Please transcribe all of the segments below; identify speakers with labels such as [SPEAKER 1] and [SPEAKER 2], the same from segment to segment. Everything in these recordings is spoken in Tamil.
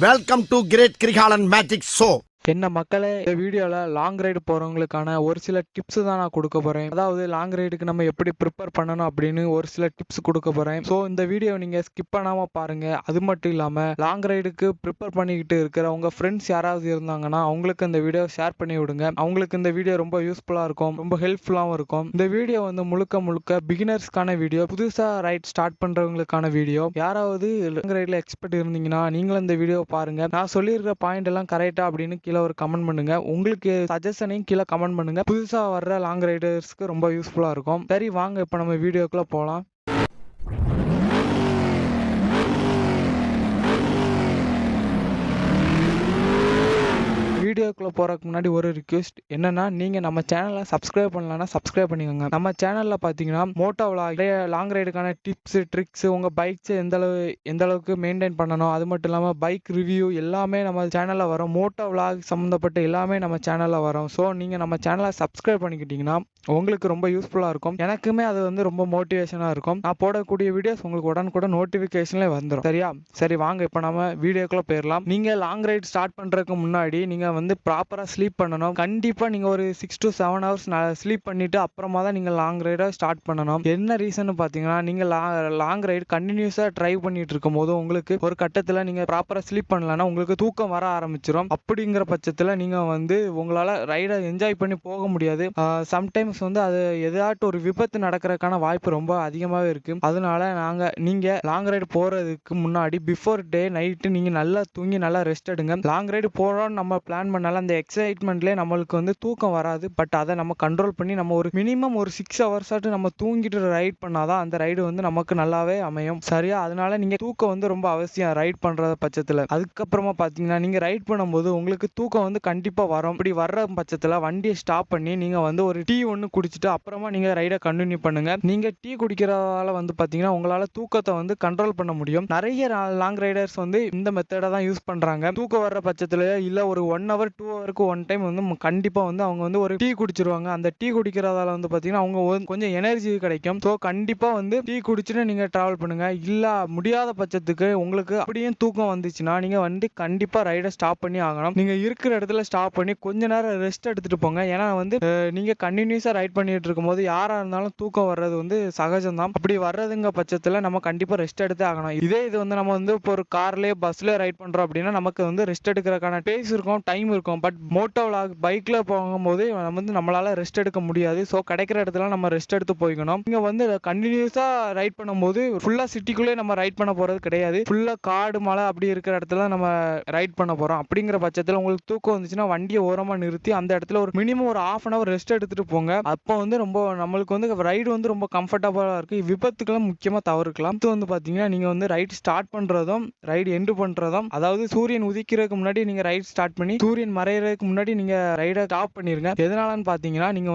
[SPEAKER 1] Welcome to Great Krigalan Magic Show.
[SPEAKER 2] என்ன மக்களே, இந்த வீடியோல லாங் ரைடு போறவங்களுக்கான ஒரு சில டிப்ஸ் தான் நான் கொடுக்க போறேன். அதாவது லாங் ரைடுக்கு நம்ம எப்படி ப்ரிப்பேர் பண்ணணும் அப்படின்னு ஒரு சில டிப்ஸ் கொடுக்க போறேன். ஸோ இந்த வீடியோ நீங்க ஸ்கிப் பண்ணாம பாருங்க. அது மட்டும் இல்லாம லாங் ரைடுக்கு ப்ரிப்பேர் பண்ணிக்கிட்டு இருக்கிற உங்க ஃப்ரெண்ட்ஸ் யாராவது இருந்தாங்கன்னா அவங்களுக்கு இந்த வீடியோ ஷேர் பண்ணி விடுங்க. அவங்களுக்கு இந்த வீடியோ ரொம்ப யூஸ்ஃபுல்லா இருக்கும், ரொம்ப ஹெல்ப்ஃபுல்லாகவும் இருக்கும். இந்த வீடியோ வந்து முழுக்க முழுக்க பிகினர்ஸ்க்கான வீடியோ, புதுசா ரைட் ஸ்டார்ட் பண்றவங்களுக்கான வீடியோ. யாராவது லாங் ரைட்ல எக்ஸ்பர்ட் இருந்தீங்கன்னா நீங்களும் இந்த வீடியோ பாருங்க. நான் சொல்லியிருக்கிற பாயிண்ட் எல்லாம் கரெக்டா அப்படின்னு கீழே ஒரு கமெண்ட் பண்ணுங்க. உங்களுக்கு சஜஷனையும் கீழே கமெண்ட் பண்ணுங்க. புதுசா வர்ற லாங் ரைடர்ஸ்க்கு ரொம்ப யூஸ்ஃபுல்லா இருக்கும். சரி, வாங்க இப்ப நம்ம வீடியோக்குள்ள போலாம். வீடியோக்குள்ள போறதுக்கு முன்னாடி ஒரு ரிக்வெஸ்ட் என்னன்னா, நீங்க நம்ம சேனலை சப்ஸ்கிரைப் பண்ணலன்னா சப்ஸ்கிரைப் பண்ணிக்கோங்க. நம்ம சேனல்ல பாத்தீங்கன்னா மோட்டோ விளாக், லாங் ரைடுக்கான டிப்ஸ் ட்ரிக்ஸ், உங்க பைக்ஸ் எந்த அளவுக்கு மெயின்டைன் பண்ணணும், அது மட்டும் இல்லாம பைக் ரிவ்யூ எல்லாமே நம்ம சேனல்ல வரும். மோட்டோ விளாக் சம்பந்தப்பட்ட எல்லாமே நம்ம சேனல்ல வரும். ஸோ நீங்க நம்ம சேனலை சப்ஸ்கிரைப் பண்ணிக்கிட்டீங்கன்னா உங்களுக்கு ரொம்ப யூஸ்ஃபுல்லா இருக்கும். எனக்குமே அது வந்து ரொம்ப மோட்டிவேஷனா இருக்கும். நான் போடக்கூடிய வீடியோஸ் உங்களுக்கு உடனுக்குடன் நோட்டிபிகேஷன்ல வந்துடும். சரியா? சரி, வாங்க இப்ப நம்ம வீடியோக்குள்ள போயிடலாம். நீங்க லாங் ரைட் ஸ்டார்ட் பண்றதுக்கு முன்னாடி நீங்க வந்து ப்ராப்பரா ஸ்லீப் பண்ணணும். கண்டிப்பா நீங்க ஒரு 6 to 7 ஹவர்ஸ் ஸ்லீப் பண்ணிட்டு அப்புறமா தான் நீங்க லாங் ரைட ஸ்டார்ட் பண்ணணும். என்ன ரீசன் பாத்தீங்கன்னா, நீங்க லாங் ரைடு கண்டினியூஸா டிரைவ் பண்ணிட்டு இருக்கும் போது உங்களுக்கு ஒரு கட்டத்துல நீங்க ப்ராப்பரா ஸ்லீப் பண்ணலன்னா உங்களுக்கு தூக்கம் வர ஆரம்பிச்சிடும். அப்படிங்கிற பட்சத்துல நீங்க வந்து உங்களால ரைடை என்ஜாய் பண்ணி போக முடியாது. சம்டைம்ஸ் வந்து அது ஏதாட்டும் ஒரு விபத்து நடக்கிறதுக்கான வாய்ப்பு ரொம்ப அதிகமாகவே இருக்கு. அதனால நீங்க லாங் ரைடு போறதுக்கு முன்னாடி பிஃபோர் டே நைட்டு நீங்க நல்லா தூங்கி நல்லா ரெஸ்ட் எடுங்க. லாங் ரைடு போறோம்னு நம்ம பிளான் பண்ணாலும் அந்த எக்ஸைட்மெண்ட்லேயே நம்மளுக்கு வந்து தூக்கம் வராது. பட் அதை நம்ம கண்ட்ரோல் பண்ணி நம்ம ஒரு மினிமம் ஒரு 6 ஹவர்ஸ் ஆட்டு நம்ம தூங்கிட்டு ரைட் பண்ணாதான் அந்த ரைடு வந்து நமக்கு நல்லாவே அமையும். சரியா? அதனால நீங்க தூக்கம் வந்து ரொம்ப அவசியம் ரைட் பண்ற பட்சத்துல. அதுக்கப்புறமா பாத்தீங்கன்னா, நீங்க ரைட் பண்ணும்போது உங்களுக்கு தூக்கம் வந்து கண்டிப்பா வரும். இப்படி வர்ற பட்சத்துல வண்டியை ஸ்டாப் பண்ணி நீங்க வந்து ஒரு டீ ஒன்று குடிச்சிட்டு அப்புறமா நீங்க ரைடை கண்டினியூ பண்ணுங்க. நீங்க டீ குடிக்கிறதால வந்து பாத்தீங்கன்னா உங்களால தூக்கத்தை வந்து கண்ட்ரோல் பண்ண முடியும். நிறைய லாங் ரைடர்ஸ் வந்து இந்த மெத்தடை தான் யூஸ் பண்றாங்க. தூக்கம் வர்ற பட்சத்துல இல்ல ஒரு 1 hour 2 ஹவருக்கு ஒன் டைம் வந்து கண்டிப்பா வந்து அவங்க வந்து ஒரு டீ குடிச்சிருவாங்க. அந்த டீ குடிக்கிறதால வந்து பாத்தீங்கன்னா அவங்க கொஞ்சம் எனர்ஜி கிடைக்கும். ஸோ கண்டிப்பா வந்து டீ குடிச்சுட்டு நீங்க டிராவல் பண்ணுங்க. இல்ல முடியாத பட்சத்துக்கு உங்களுக்கு அப்படியே தூக்கம் வந்துச்சுன்னா நீங்க வண்டி கண்டிப்பா ரைடை ஸ்டாப் பண்ணி ஆகணும். நீங்க இருக்கிற இடத்துல ஸ்டாப் பண்ணி கொஞ்ச நேரம் ரெஸ்ட் எடுத்துட்டு போங்க. ஏன்னா வந்து நீங்க கண்டினியூஸா ரைட் பண்ணிட்டு இருக்கும்போது யாரா இருந்தாலும் தூக்கம் வர்றது வந்து சகஜம் தான். அப்படி வர்றதுங்க பட்சத்துல நம்ம கண்டிப்பா ரெஸ்ட் எடுத்தே ஆகணும். இது வந்து நம்ம வந்து இப்போ ஒரு கார்லயே பஸ்ல ரைட் பண்றோம் அப்படின்னா நமக்கு வந்து ரெஸ்ட் எடுக்கிறதுக்கான ஸ்பேஸ் இருக்கும், டைம் இருக்கும். பட் மோட்டோ விளாக் பைக்ல போகும்போது நம்ம வந்து நம்மளால ரெஸ்ட் எடுக்க முடியாது. ஸோ கிடைக்கிற இடத்துல நம்ம ரெஸ்ட் எடுத்து போய்க்கணும். நீங்க வந்து கண்டினியூஸா ரைட் பண்ணும்போது ஃபுல்லா சிட்டிக்குள்ளே நம்ம ரைட் பண்ண போறது கிடையாது. ஃபுல்லா காடு மலை அப்படி இருக்கிற இடத்துல நம்ம ரைட் பண்ண போறோம். அப்படிங்கிற பட்சத்துல உங்களுக்கு தூக்கம் வந்துச்சுன்னா வண்டியை ஓரமா நிறுத்தி அந்த இடத்துல ஒரு மினிமம் ஒரு 1/2 hour ரெஸ்ட் எடுத்துட்டு போங்க. அப்போ வந்து ரொம்ப நம்மளுக்கு வந்து ரைடு வந்து ரொம்ப கம்ஃபர்டபுளா இருக்கு. விபத்துக்கெல்லாம் முக்கியமா தவிர்க்கலாம். இது வந்து பாத்தீங்கன்னா, நீங்க வந்து ரைட் ஸ்டார்ட் பண்றதும் ரைடு எண்டு பண்றதும், அதாவது சூரியன் உதிக்கிறதுக்கு முன்னாடி நீங்க ரைட் ஸ்டார்ட் பண்ணி சூரியன் மறையறதுக்கு முன்னாடி நீங்க ரைடை ஸ்டாப் பண்ணிருங்க. எதனாலன்னு பாத்தீங்கன்னா, நீங்க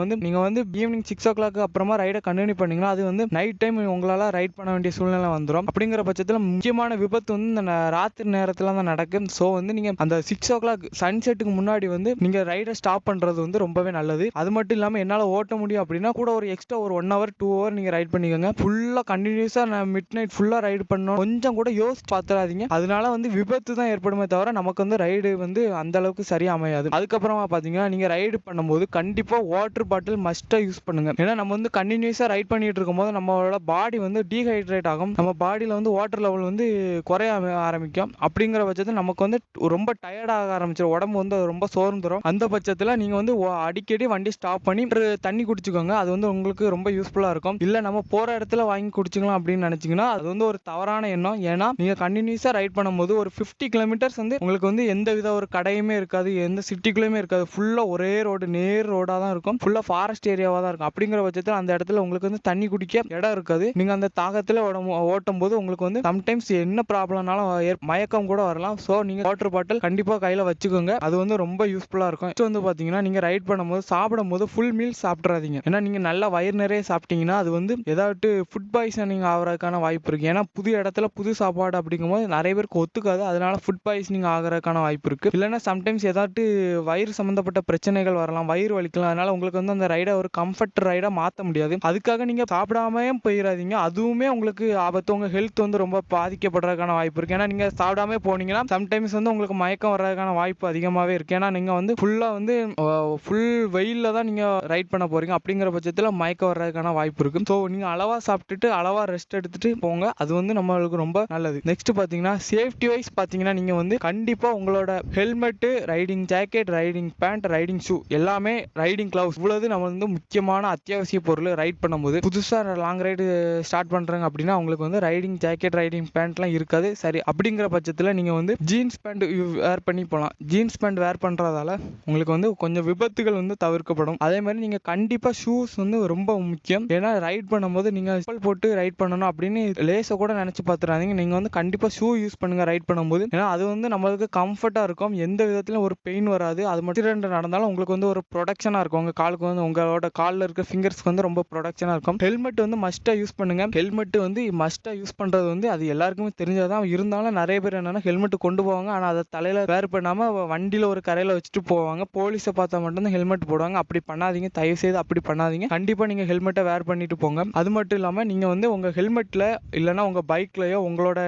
[SPEAKER 2] வந்து ஈவினிங் 6 o'clock அப்புறமா ரைடை கண்டினியூ பண்ணீங்கன்னா அது வந்து நைட் டைம் உங்களால ரைட் பண்ண வேண்டிய சூழ்நிலை வந்துடும். அப்படிங்கிற பட்சத்துல முக்கியமான விபத்து வந்து இந்த ராத்திரி நேரத்துல தான் நடக்கும். ஸோ வந்து நீங்க அந்த 6 o'clock சன்செட்டுக்கு முன்னாடி வந்து நீங்க ரைடை ஸ்டாப் பண்றது வந்து ரொம்பவே நல்லது. அது மட்டும் இல்லாம என்னால ஓட்ட முடியும் அப்படின்னா கூட ஒரு எக்ஸ்ட்ரா ஒரு 1 hour 2 hour நீங்க ரைட் பண்ணிக்கோங்க. ஃபுல்லா கண்டினியூஸா மிட் நைட் ஃபுல்லா ரைடு பண்ணணும். கொஞ்சம் கூட யோசிச்சு பாத்துறாதீங்க. அதனால வந்து விபத்து தான் ஏற்படுமே தவிர நமக்கு வந்து ரைடு வந்து அந்த அளவுக்கு சரியா அமையாது. அதுக்கப்புறமா பாத்தீங்கன்னா, நீங்க ரைடு பண்ணும்போது கண்டிப்பா வாட்டர் பாட்டில் மஸ்டா யூஸ் பண்ணுங்க. ஏன்னா நம்ம வந்து கண்டினியூஸா ரைட் பண்ணிட்டு இருக்கும்போது நம்மளோட பாடி வந்து டீஹைட்ரேட் ஆகும். நம்ம பாடியில வந்து வாட்டர் லெவல் வந்து குறைய ஆரம்பிக்கும். அப்படிங்கிற பட்சத்தில் நமக்கு வந்து ரொம்ப டயர்ட் ஆக ஆரம்பிச்சிடும். உடம்பு வந்து ரொம்ப சோர்ந்துடும். அந்த பட்சத்துல நீங்க வந்து அடிக்கடி வண்டி ஸ்டாப் பண்ணி தண்ணி குடிச்சுக்கோங்க. அது வந்து உங்களுக்கு ரொம்ப யூஸ்ஃபுல்லா இருக்கும். இல்ல நம்ம போற இடத்துல வாங்கி குடிச்சுக்கலாம் அப்படின்னு நினைச்சீங்கன்னா அது வந்து ஒரு தவறான எண்ணம். ஏன்னா நீங்க கண்டினியூஸா ரைட் பண்ணும்போது ஒரு 50 kilometers வந்து உங்களுக்கு வந்து எந்த வித ஒரு கடையுமே இருக்காது, எந்த சிட்டிக்குள்ளேயுமே இருக்காது. ஃபுல்லா ஒரே ரோடு, நேர் ரோடா தான் இருக்கும். ஃபுல்லா ஃபாரஸ்ட் ஏரியாவா தான் இருக்கும். அப்படிங்கிற பட்சத்தில் அந்த இடத்துல உங்களுக்கு வந்து தண்ணி குடிக்க இடம் இருக்காது. நீங்க அந்த தாகத்துல ஓட்டும் போது உங்களுக்கு வந்து சம்டைம்ஸ் என்ன ப்ராப்ளம்னாலும் மயக்கம் கூட வரலாம். ஸோ நீங்க வாட்டர் பாட்டில் கண்டிப்பா கையில வச்சுக்கோங்க. அது வந்து ரொம்ப யூஸ்ஃபுல்லா இருக்கும். வந்து பாத்தீங்கன்னா, நீங்க ரைட் பண்ணும்போது சாப்பிடும்போது ஃபுல் மீல் சாப்பிட்றாதீங்க. ஏன்னா நீங்க நல்லா வயிறு நிறைய சாப்பிட்டீங்கன்னா அது வந்து ஏதாட்டு ஃபுட் பாய்சனிங் ஆகுறதுக்கான வாய்ப்பு இருக்கு. ஏன்னா புது இடத்துல புது சாப்பாடு அப்படிங்கும்போது நிறைய பேருக்கு ஒத்துக்காது. அதனால ஃபுட் பாய்சனிங் ஆகுறதுக்கான வாய்ப்பு இருக்கு. இல்லைன்னா சம்டைம்ஸ் ஏதாட்டு வயிறு சம்பந்தப்பட்ட பிரச்சனைகள் வரலாம், வயிறு வலிக்கலாம். அதனால உங்களுக்கு வந்து அந்த ரைடை ஒரு கம்ஃபர்ட் ரைடா மாற்ற முடியாது. அதுக்காக நீங்க சாப்பிடாமயே போயிடாதீங்க. அதுவுமே உங்களுக்கு ஆபத்து. உங்க ஹெல்த் வந்து ரொம்ப பாதிக்கப்படுறதுக்கான வாய்ப்பு இருக்கு. ஏன்னா நீங்க சாப்பிடாம போனீங்கன்னா சம்டைம்ஸ் வந்து உங்களுக்கு மயக்கம் வர்றதுக்கான வாய்ப்பு அதிகமாவே இருக்கு. ஏன்னா நீங்க வந்து ஃபுல்லா வந்து ஃபுல் வெயில்ல தான் நீங்க ரைட் பண்ண போறீங்க. அப்படிங்கிற பட்சத்துல மயக்கம் வர்றதுக்கான வாய்ப்பு இருக்கு. ஸோ நீங்க அளவா சாப்பிட்டுட்டு அளவா ரெஸ்ட் எடுத்துட்டு போங்க. அது வந்து நம்மளுக்கு ரொம்ப நல்லது. நெக்ஸ்ட் பாத்தீங்கன்னா சேஃப்டி வைஸ் பாத்தீங்கன்னா நீங்க வந்து கண்டிப்பா உங்களோட helmet, riding jacket, riding pant, riding shoe எல்லாமே, ரைடிங் கிளவுஸ் இவ்வளவு நம்ம வந்து முக்கியமான அத்தியாவசிய பொருள். ரைட் பண்ணும்போது புதுசா லாங் ரைடு ஸ்டார்ட் பண்றாங்க அப்படின்னா உங்களுக்கு வந்து ரைடிங் ஜாக்கெட், ரைடிங் பேண்ட்லாம் இருக்காது. சரி, அப்படிங்கிற பட்சத்துல நீங்க வந்து ஜீன்ஸ் பேண்ட் வேர் பண்ணி போகலாம். ஜீன்ஸ் பேண்ட் வேர் பண்றதால உங்களுக்கு வந்து கொஞ்சம் விபத்துகள் வந்து தவிர்க்கப்படும். அதே மாதிரி நீங்க கண்டிப்பா ஷூஸ் வந்து ரொம்ப முக்கியம். ஏன்னா ரைட் பண்ணும்போது நீங்க செப்பல் போட்டு ரைட் பண்ணணும் அப்படின்னு லேச கூட நினைச்சு பார்த்துறாதீங்க. நீங்க வந்து கண்டிப்பா ஷூ யூஸ் பண்ணுங்க ரைட் பண்ணும்போது. ஏன்னா அது வந்து நம்மளுக்கு கம்ஃபர்ட்டா இருக்கும். எந்த விதத்திலும் ஒரு பெயின் வராது. அது மட்டும் ரெண்டு நடந்தாலும் உங்களுக்கு வந்து ஒரு ப்ரொடக்ஷனா இருக்கும். உங்க காலுக்கு வந்து உங்களோட காலில் இருக்க ஃபிங்கர்ஸ்க்கு வந்து ரொம்ப ப்ரொடக்ஷனா இருக்கும். ஹெல்மெட் வந்து மஸ்டா யூஸ் பண்ணுங்க. ஹெல்மெட் வந்து மஸ்டா யூஸ் பண்றது வந்து அது எல்லாருக்குமே தெரிஞ்சதான். இருந்தாலும் நிறைய பேர் என்னன்னா ஹெல்மெட் கொண்டு போவாங்க. ஆனா அதை தலையில வேர் பண்ணாம வண்டியில ஒரு கரையில வச்சுட்டு போவாங்க. போலீஸை பார்த்தா மட்டும்தான் ஹெல்மெட் போடுவாங்க. அப்படி பண்ணாதீங்க, தயவு செய்து அப்படி பண்ணாதீங்க. கண்டிப்பா நீங்க ஹெல்மெட்டை வேர் பண்ணிட்டு போங்க. அது மட்டும் இல்லாம நீங்க வந்து உங்க ஹெல்மெட்ல இல்லைன்னா உங்க பைக்லயோ உங்களோட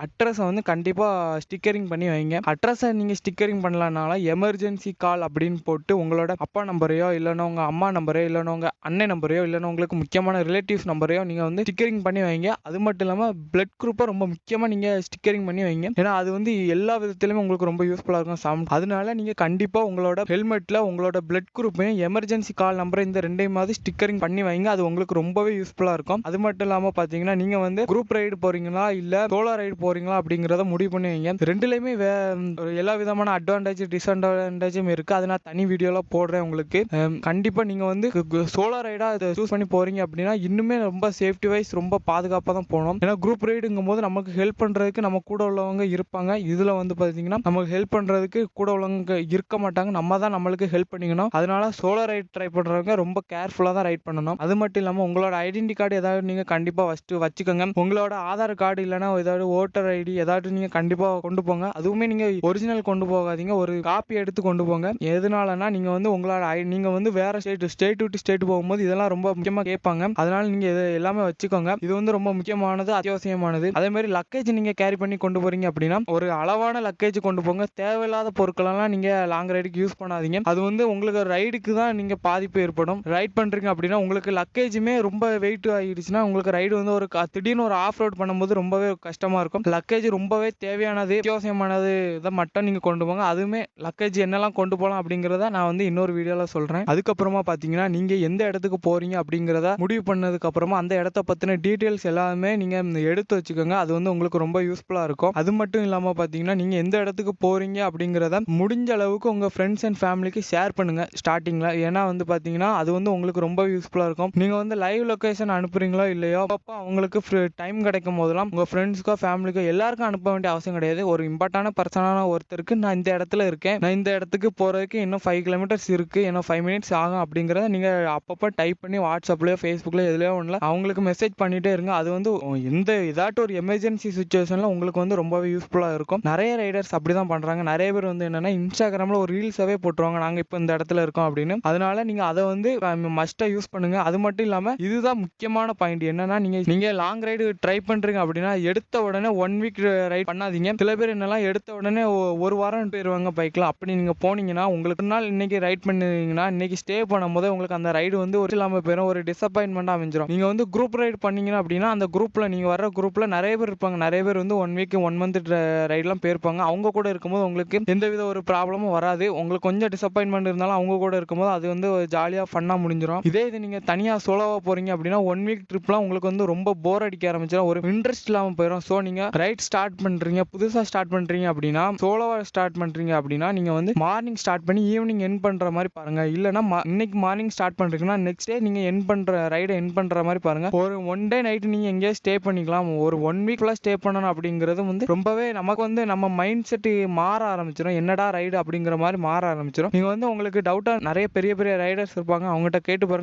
[SPEAKER 2] அட்ரஸை வந்து கண்டிப்பா ஸ்டிக்கரிங் பண்ணி வைங்க. அட்ரஸை நீங்க ஸ்டிக்கரிங் பண்ணலனால எமர்ஜென்சி கால் அப்படின்னு போட்டு உங்களோட அப்பா நம்பரையோ இல்லைன்னா உங்க அம்மா நம்பரையோ இல்லைன்னா உங்க அண்ணன் நம்பரையோ இல்லைன்னா உங்களுக்கு முக்கியமான ரிலேட்டிவ்ஸ் நம்பரையோ நீங்க வந்து ஸ்டிக்கரிங் பண்ணி வைங்க. அது மட்டும் இல்லாம பிளட் குரூப்பை ரொம்ப முக்கியமா நீங்க ஸ்டிக்கரிங் பண்ணி வைங்க. ஏன்னா அது வந்து எல்லா விதத்திலுமே உங்களுக்கு ரொம்ப யூஸ்ஃபுல்லா இருக்கும். அதனால நீங்க கண்டிப்பா உங்களோட ஹெல்மெட்ல உங்களோட பிளட் குரூப்பையும் எமர்ஜென்சி கால் நம்பர் இந்த ரெண்டையுமாவது ஸ்டிக்கரிங் பண்ணி வைங்க. அது உங்களுக்கு ரொம்பவே யூஸ்ஃபுல்லா இருக்கும். அது மட்டும் இல்லாம பாத்தீங்கன்னா நீங்க வந்து குரூப் ரைடு போறீங்களா இல்ல சோலோ ரைடு போறீங்களா அப்படிங்கறத முடிவு பண்ணி வைங்க. ரெண்டுலயுமே எல்லா விதமான அட்வான்டேஜ் டிஸ்அட்வான்டேஜும் இருக்கு. அது நான் தனி வீடியோல போடுறேன் உங்களுக்கு. கண்டிப்பா நீங்க வந்து சோலோ ரைடா சூஸ் பண்ணி போறீங்க அப்படின்னா இன்னுமே ரொம்ப சேஃப்டி வைஸ் ரொம்ப பாதுகாப்பா தான் போகணும். ஏன்னா குரூப் ரைடுங்கும் போது நமக்கு ஹெல்ப் பண்றதுக்கு நம்ம கூட உள்ளவங்க இருப்பாங்க. இதுல வந்து பாத்தீங்கன்னா நமக்கு ஹெல்ப் பண்றதுக்கு கூட உள்ளவங்க இருக்க மாட்டாங்க. நம்ம தான் நம்மளுக்கு ஹெல்ப் பண்ணிக்கணும். அதனால சோலோ ரைட் ட்ரை பண்றவங்க ரொம்ப கேர்ஃபுல்லா தான் ரைட் பண்ணணும். அது மட்டும் இல்லாம உங்களோட ஐடென்டி கார்டு ஏதாவது நீங்க கண்டிப்பா ஃபர்ஸ்ட் வச்சுக்கோங்க. உங்களோட ஆதார் கார்டு இல்லைன்னா ஏதாவது ஓட்டர் ஐடி ஏதாவது நீங்க கண்டிப்பா கொண்டு போங்க. அதுவுமே நீங்க ஒரிஜினல் கொண்டு போகாதீங்க, ஒரு காப்பி எடுத்து கொண்டு போங்க. எதனாலனா நீங்க வந்து உங்களோட நீங்க வந்து வேற ஸ்டேட் விட்டு ஸ்டேட் போகும்போது இதெல்லாம் ரொம்ப முக்கியமா கேட்பாங்க. அதனால நீங்க எல்லாமே வச்சுக்கோங்க. இது வந்து ரொம்ப முக்கியமானது, அத்தியாவசியமானது. அதே மாதிரி லக்கேஜ் நீங்க கேரி பண்ணி கொண்டு போறீங்க அப்படின்னா ஒரு அளவான லக்கேஜ் கொண்டு போங்க. தேவையில்லாத பொருட்கள் எல்லாம் நீங்க லாங் ரைடுக்கு யூஸ் பண்ணாதீங்க. அது வந்து உங்களுக்கு ரைடுக்கு தான் நீங்க பாதிப்பு ஏற்படும். ரைட் பண்றீங்க அப்படின்னா உங்களுக்கு லக்கேஜுமே ரொம்ப வெயிட் ஆகிடுச்சுன்னா உங்களுக்கு ரைடு வந்து ஒரு திடீர்னு ஒரு ஆஃப் ரோட் பண்ணும்போது ரொம்பவே கஷ்டமா இருக்கும். லக்கேஜ் ரொம்பவே தேவையானது, அத்தியாவசியமானது இதை மட்டும் நீங்க கொண்டு போங்க. அதுவுமே லக்கேஜ் என்னெல்லாம் கொண்டு போகலாம் அப்படிங்கிறத நான் வந்து இன்னொரு வீடியோல சொல்றேன். அதுக்கப்புறமா பாத்தீங்கன்னா நீங்க எந்த இடத்துக்கு போறீங்க அப்படிங்கிறத முடிவு பண்ணதுக்கு அப்புறமா அந்த இடத்த பத்தின டீடைல்ஸ் எல்லாமே நீங்க எடுத்து வச்சுக்கோங்க. அது வந்து உங்களுக்கு ரொம்ப யூஸ்ஃபுல்லா இருக்கும். அது மட்டும் இல்லாம பாத்தீங்கன்னா நீங்க எந்த இடத்துக்கு போறீங்க அப்படிங்கிறத முடிஞ்ச அளவுக்கு உங்க ஃப்ரெண்ட்ஸ் அண்ட் ஃபேமிலிக்கு ஷேர் பண்ணுங்க ஸ்டார்டிங்ல. ஏன்னா வந்து பாத்தீங்கன்னா அது வந்து உங்களுக்கு ரொம்ப யூஸ்ஃபுல்லா இருக்கும். நீங்க வந்து லைவ் லொகேஷன் அனுப்புறீங்களோ இல்லையோ அப்ப அவங்களுக்கு டைம் கிடைக்கும் போதெல்லாம் உங்க ஃப்ரெண்ட்ஸ்க்கோ ஃபேமிலிக்கோ எல்லாருக்கும் அனுப்ப வேண்டிய அவசியம் கிடையாது. ஒரு இம்பார்ட்டான பர்சனான ஒருத்தருக்கு நான் இந்த இடத்துல இருக்கேன், நான் இந்த இடத்துக்கு போறதுக்கு இன்னும் 5 கிலோமீட்டர்ஸ் இருக்கு, இன்னும் 5 மினிட்ஸ் ஆகும் அப்படிங்கறத நீங்க அப்பப்போ டைப் பண்ணி வாட்ஸ்அப்லயோ ஃபேஸ்புக்லயோ எதுலயோ ஒண்ணுல அவங்களுக்கு மெசேஜ் பண்ணிட்டே இருங்க. அது வந்து ஏதாட்டும் ஒரு எமர்ஜென்சி சுச்சுவேஷன்ல உங்களுக்கு வந்து ரொம்பவே யூஸ்ஃபுல்லா இருக்கும். நிறைய ரைடர்ஸ் அப்படிதான் பண்றாங்க. நிறைய பேர் வந்து என்னன்னா இன்ஸ்டாகிராம்ல ஒரு ரீல்ஸாவே போட்டுருவாங்க, நாங்க இப்போ இந்த இடத்துல இருக்கோம் அப்படின்னு. அதனால நீங்க அதை வந்து மஸ்டா யூஸ் பண்ணுங்க. அது மட்டும் இல்லாம இதுதான் முக்கியமான பாயிண்ட் என்னன்னா நீங்க லாங் ரைடு ட்ரை பண்றீங்க அப்படின்னா எடுத்த உடனே 1 வீக் ரைட் பண்ணாதீங்க. சில பேர் என்னெல்லாம் எடுத்த உடனே ஒரு வாரம் போயிருவாங்க பைக்ல. அப்படி நீங்க போனீங்கன்னா உங்களுக்கு நாள் இன்னைக்கு ரைட் பண்ணுவீங்கன்னா இன்னைக்கு ஸ்டே பண்ணும்போது உங்களுக்கு அந்த ரைடு வந்து ஒரு இல்லாம போயிடும், ஒரு டிசப்பாயின்மெண்டா அமைஞ்சிடும். நீங்க வந்து குரூப் ரைடு பண்ணீங்கன்னா அப்படின்னா அந்த குரூப்ல நீங்க வர குரூப்ல நிறைய பேர் இருப்பாங்க. நிறைய பேர் வந்து 1 வீக் 1 மந்த் ரைட்லாம் போயிருப்பாங்க. அவங்க கூட இருக்கும்போது உங்களுக்கு எந்தவித ஒரு ப்ராப்ளமும் வராது. உங்களுக்கு கொஞ்சம் டிசப்பாயின்மெண்ட் இருந்தாலும் அவங்க கூட இருக்கும்போது அது வந்து ஜாலியா ஃபன்னா முடிஞ்சிடும். இதே இது நீங்க தனியா சோலோவா போறீங்க அப்படின்னா 1 வீக் ட்ரிப்லாம் உங்களுக்கு வந்து ரொம்ப போர் அடிக்க ஆரம்பிச்சிடும், ஒரு இன்ட்ரெஸ்ட் இல்லாம போயிடும். ஸோ நீங்க ரைட் ஸ்டார்ட் பண்றீங்க, புதுசா ஸ்டார்ட் பண்றீங்க அப்படின்னா சோலோவா ஸ்டார்ட் பண்றீங்க அப்படின்னா நீங்க வந்து மார்னிங் ஸ்டார்ட் பண்ணி ஈவினிங் எண்ட் பண்ற மாதிரி பாருங்க. இல்லனா இன்னைக்கு மார்னிங் ஸ்டார்ட் பண்றீங்கன்னா நெக்ஸ்ட் டே நீங்க எண்ட் பண்ற ரைடை எண்ட் பண்ற மாதிரி பாருங்க. ஒரு 1 டே நைட் நீங்க எங்கேயே ஸ்டே பண்ணிக்கலாம். ஒரு 1 வீக் ஃபுல்லா ஸ்டே பண்ணணும் அப்படிங்கிறது வந்து ரொம்பவே நமக்கு வந்து நம்ம மைண்ட் செட் மாற ஆரம்பிச்சிடும். என்னடா ரைடு அப்படிங்கிற மாதிரி மாற ஆரம்பிச்சிடும். நீங்க வந்து உங்களுக்கு டவுட்டா நிறைய பெரிய பெரிய ரைடர்ஸ் இருப்பாங்க, அவங்ககிட்ட கேட்டு பாருங்க.